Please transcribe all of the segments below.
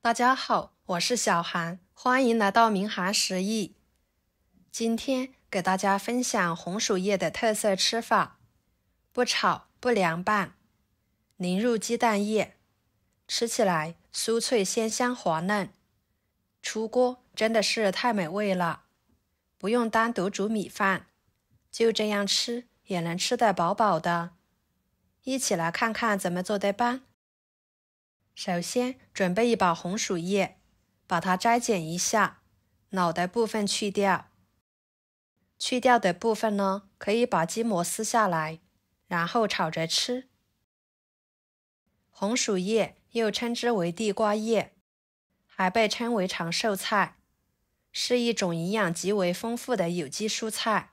大家好，我是小韩，欢迎来到明涵食艺。今天给大家分享红薯叶的特色吃法，不炒不凉拌，淋入鸡蛋液，吃起来酥脆鲜香滑嫩，出锅真的是太美味了，不用单独煮米饭，就这样吃也能吃得饱饱的。一起来看看怎么做的吧。首先准备一把红薯叶，把它摘剪一下，脑袋部分去掉。去掉的部分呢，可以把筋膜撕下来，然后炒着吃。红薯叶又称之为地瓜叶，还被称为长寿菜，是一种营养极为丰富的有机蔬菜。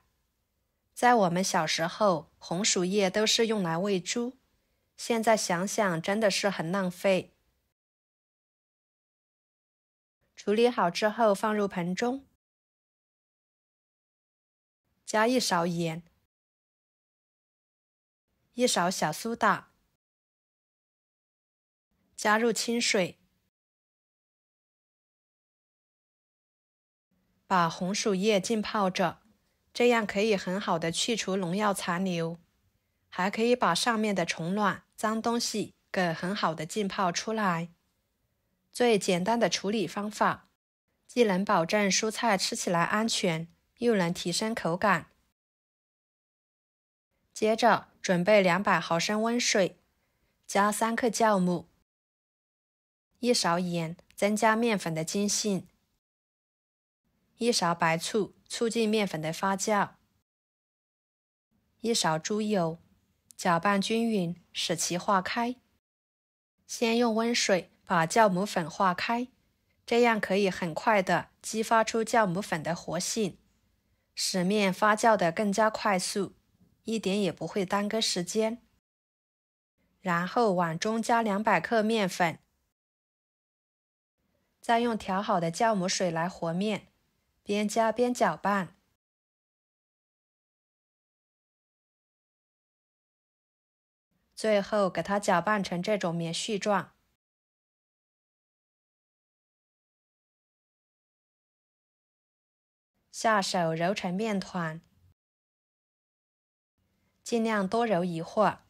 在我们小时候，红薯叶都是用来喂猪，现在想想真的是很浪费。处理好之后放入盆中，加1勺盐，1勺小苏打，加入清水，把红薯叶浸泡着，这样可以很好的去除农药残留，还可以把上面的虫卵、脏东西给很好的浸泡出来。最简单的处理方法，既能保证蔬菜吃起来安全，又能提升口感。接着准备200毫升温水，加3克酵母，1勺盐，增加面粉的筋性，1勺白醋，促进面粉的发酵，1勺猪油，搅拌均匀，使其化开。先用温水把酵母粉化开，这样可以很快地激发出酵母粉的活性，使面发酵得更加快速，一点也不会耽搁时间。然后碗中加200克面粉，再用调好的酵母水来和面，边加边搅拌。最后给它搅拌成这种棉絮状。下手揉成面团，尽量多揉一会儿。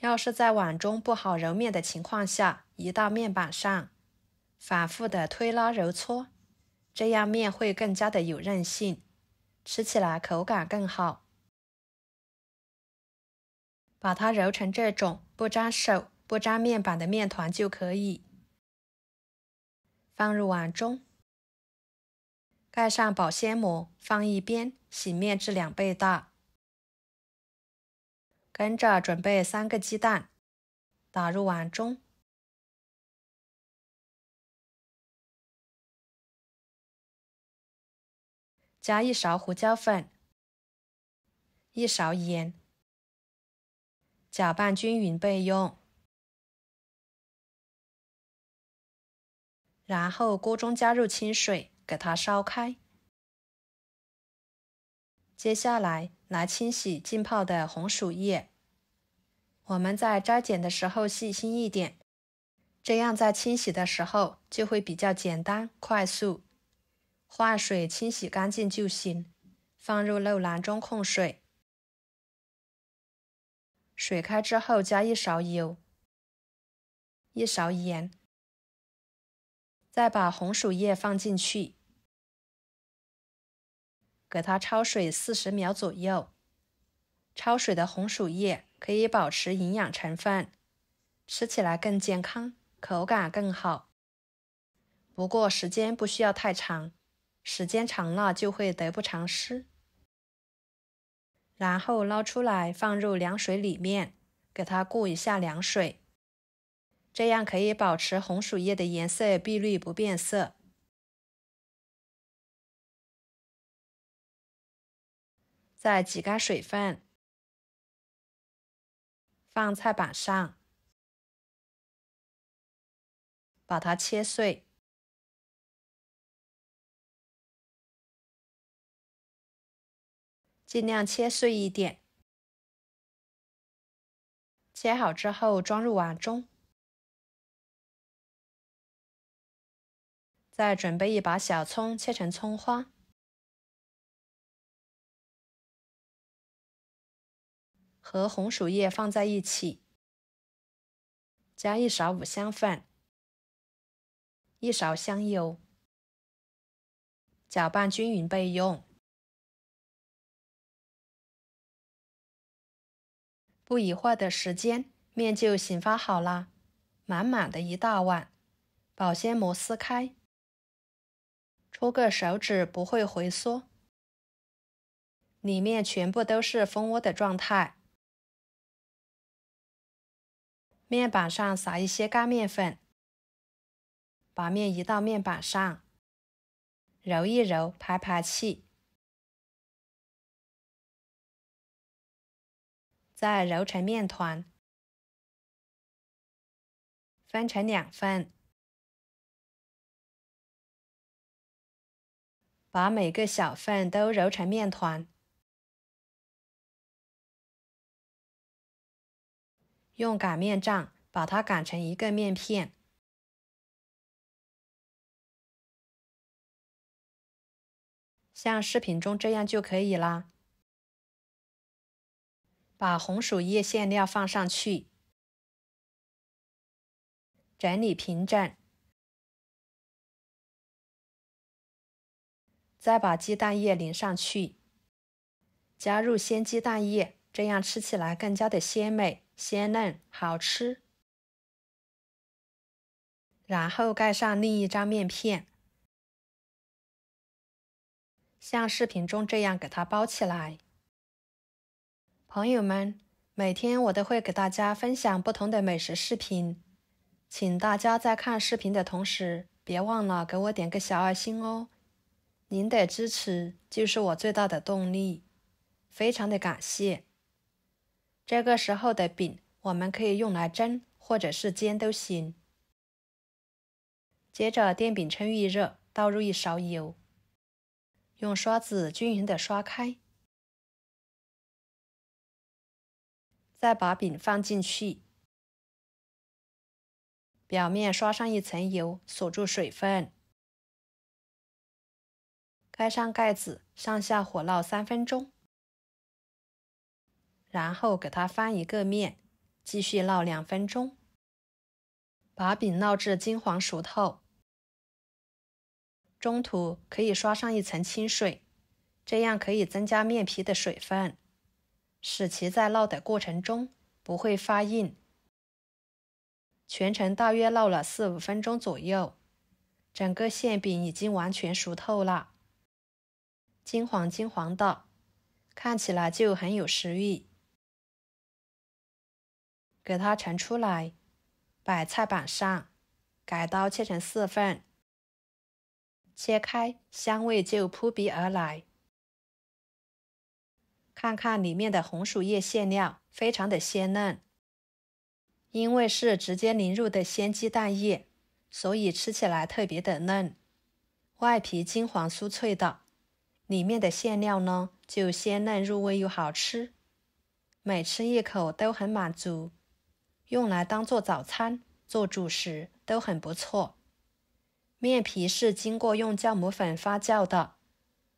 要是在碗中不好揉面的情况下，移到面板上，反复的推拉揉搓，这样面会更加的有韧性，吃起来口感更好。把它揉成这种不沾手、不沾面板的面团就可以。放入碗中，盖上保鲜膜，放一边，洗面至2倍大。跟着准备3个鸡蛋，打入碗中，加1勺胡椒粉，1勺盐，搅拌均匀备用。然后锅中加入清水，给它烧开。接下来清洗浸泡的红薯叶，我们在摘剪的时候细心一点，这样在清洗的时候就会比较简单快速。换水清洗干净就行，放入漏篮中控水。水开之后加1勺油，1勺盐，再把红薯叶放进去，给它焯水40秒左右。焯水的红薯叶可以保持营养成分，吃起来更健康，口感更好。不过时间不需要太长，时间长了就会得不偿失。然后捞出来放入凉水里面，给它过一下凉水，这样可以保持红薯叶的颜色碧绿不变色。再挤干水分，放菜板上，把它切碎，尽量切碎一点。切好之后装入碗中，再准备一把小葱，切成葱花，和红薯叶放在一起，加1勺五香粉，1勺香油，搅拌均匀备用。不一会儿的时间，面就醒发好了，满满的一大碗。保鲜膜撕开，戳个手指不会回缩，里面全部都是蜂窝的状态。面板上撒一些干面粉，把面移到面板上，揉一揉，排排气，再揉成面团，分成2份，把每个小份都揉成面团，用擀面杖把它擀成一个面片，像视频中这样就可以啦。把红薯叶馅料放上去，整理平整，再把鸡蛋液淋上去，加入鲜鸡蛋液，这样吃起来更加的鲜美、鲜嫩、好吃。然后盖上另一张面片，像视频中这样给它包起来。朋友们，每天我都会给大家分享不同的美食视频，请大家在看视频的同时，别忘了给我点个小爱心哦。您的支持就是我最大的动力，非常的感谢。这个时候的饼，我们可以用来蒸或者是煎都行。接着电饼铛预热，倒入1勺油，用刷子均匀的刷开，再把饼放进去，表面刷上1层油，锁住水分，盖上盖子，上下火烙3分钟，然后给它翻一个面，继续烙2分钟，把饼烙至金黄熟透。中途可以刷上1层清水，这样可以增加面皮的水分，使其在烙的过程中不会发硬。全程大约烙了4-5分钟左右，整个馅饼已经完全熟透了，金黄金黄的，看起来就很有食欲。给它盛出来，摆菜板上，改刀切成4份，切开，香味就扑鼻而来。看看里面的红薯叶馅料，非常的鲜嫩。因为是直接淋入的鲜鸡蛋液，所以吃起来特别的嫩，外皮金黄酥脆的，里面的馅料呢就鲜嫩入味又好吃，每吃一口都很满足，用来当做早餐、做主食都很不错。面皮是经过用酵母粉发酵的，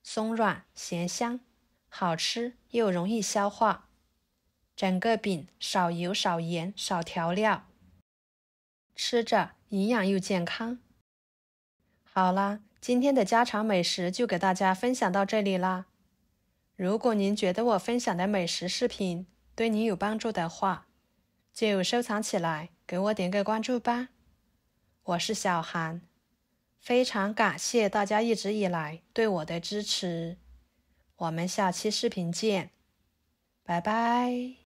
松软咸香，好吃又容易消化。整个饼少油少盐少调料，吃着营养又健康。好啦，今天的家常美食就给大家分享到这里啦。如果您觉得我分享的美食视频对您有帮助的话，就收藏起来，给我点个关注吧。我是小韩，非常感谢大家一直以来对我的支持。我们下期视频见，拜拜。